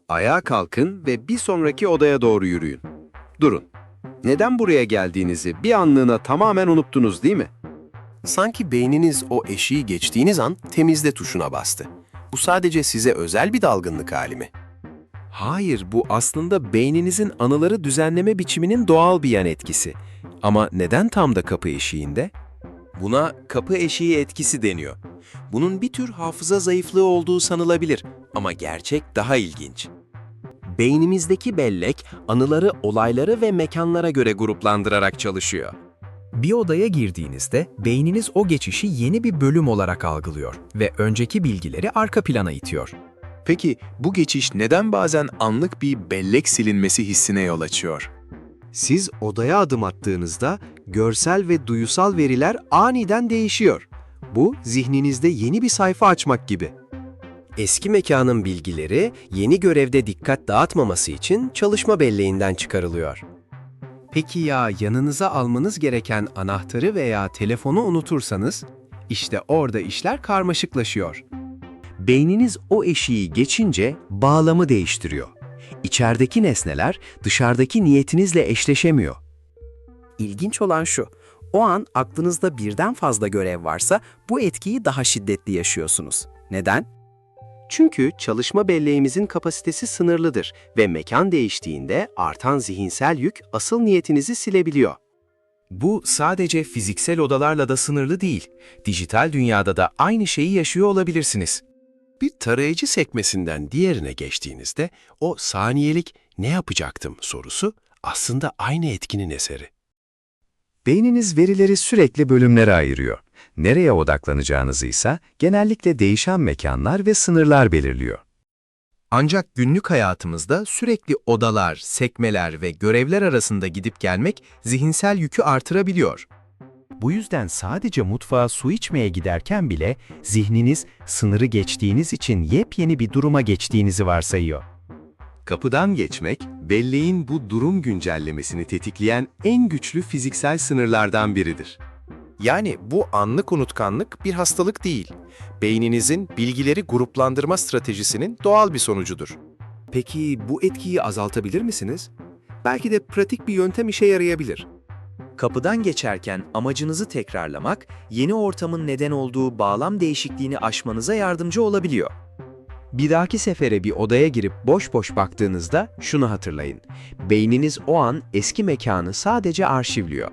Ayağa kalkın ve bir sonraki odaya doğru yürüyün. Durun. Neden buraya geldiğinizi bir anlığına tamamen unuttunuz, değil mi? Sanki beyniniz o eşiği geçtiğiniz an temizle tuşuna bastı. Bu sadece size özel bir dalgınlık hali mi? Hayır, bu aslında beyninizin anıları düzenleme biçiminin doğal bir yan etkisi. Ama neden tam da kapı eşiğinde? Buna kapı eşiği etkisi deniyor. Bunun bir tür hafıza zayıflığı olduğu sanılabilir ama gerçek daha ilginç. Beynimizdeki bellek, anıları, olayları ve mekanlara göre gruplandırarak çalışıyor. Bir odaya girdiğinizde beyniniz o geçişi yeni bir bölüm olarak algılıyor ve önceki bilgileri arka plana itiyor. Peki bu geçiş neden bazen anlık bir bellek silinmesi hissine yol açıyor? Siz odaya adım attığınızda görsel ve duyusal veriler aniden değişiyor. Bu zihninizde yeni bir sayfa açmak gibi. Eski mekanın bilgileri yeni görevde dikkat dağıtmaması için çalışma belleğinden çıkarılıyor. Peki ya yanınıza almanız gereken anahtarı veya telefonu unutursanız? İşte orada işler karmaşıklaşıyor. Beyniniz o eşiği geçince bağlamı değiştiriyor. İçerideki nesneler dışarıdaki niyetinizle eşleşemiyor. İlginç olan şu, o an aklınızda birden fazla görev varsa bu etkiyi daha şiddetli yaşıyorsunuz. Neden? Çünkü çalışma belleğimizin kapasitesi sınırlıdır ve mekan değiştiğinde artan zihinsel yük asıl niyetinizi silebiliyor. Bu sadece fiziksel odalarla da sınırlı değil. Dijital dünyada da aynı şeyi yaşıyor olabilirsiniz. Bir tarayıcı sekmesinden diğerine geçtiğinizde o saniyelik "ne yapacaktım" sorusu aslında aynı etkinin eseri. Beyniniz verileri sürekli bölümlere ayırıyor. Nereye odaklanacağınızı ise genellikle değişen mekanlar ve sınırlar belirliyor. Ancak günlük hayatımızda sürekli odalar, sekmeler ve görevler arasında gidip gelmek zihinsel yükü artırabiliyor. Bu yüzden sadece mutfağa su içmeye giderken bile zihniniz sınırı geçtiğiniz için yepyeni bir duruma geçtiğinizi varsayıyor. Kapıdan geçmek, belleğin bu durum güncellemesini tetikleyen en güçlü fiziksel sınırlardan biridir. Yani bu anlık unutkanlık bir hastalık değil. Beyninizin bilgileri gruplandırma stratejisinin doğal bir sonucudur. Peki bu etkiyi azaltabilir misiniz? Belki de pratik bir yöntem işe yarayabilir. Kapıdan geçerken amacınızı tekrarlamak, yeni ortamın neden olduğu bağlam değişikliğini aşmanıza yardımcı olabiliyor. Bir dahaki sefere bir odaya girip boş boş baktığınızda şunu hatırlayın. Beyniniz o an eski mekanı sadece arşivliyor.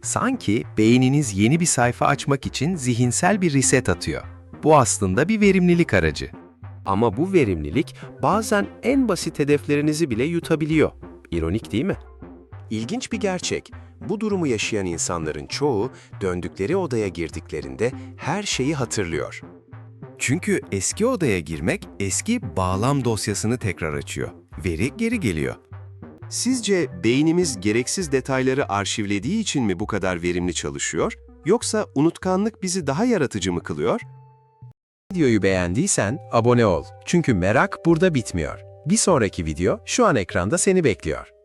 Sanki beyniniz yeni bir sayfa açmak için zihinsel bir reset atıyor. Bu aslında bir verimlilik aracı. Ama bu verimlilik bazen en basit hedeflerinizi bile yutabiliyor. İronik değil mi? İlginç bir gerçek. Bu durumu yaşayan insanların çoğu döndükleri odaya girdiklerinde her şeyi hatırlıyor. Çünkü eski odaya girmek eski bağlam dosyasını tekrar açıyor. Veri geri geliyor. Sizce beynimiz gereksiz detayları arşivlediği için mi bu kadar verimli çalışıyor, yoksa unutkanlık bizi daha yaratıcı mı kılıyor? Videoyu beğendiysen abone ol. Çünkü merak burada bitmiyor. Bir sonraki video şu an ekranda seni bekliyor.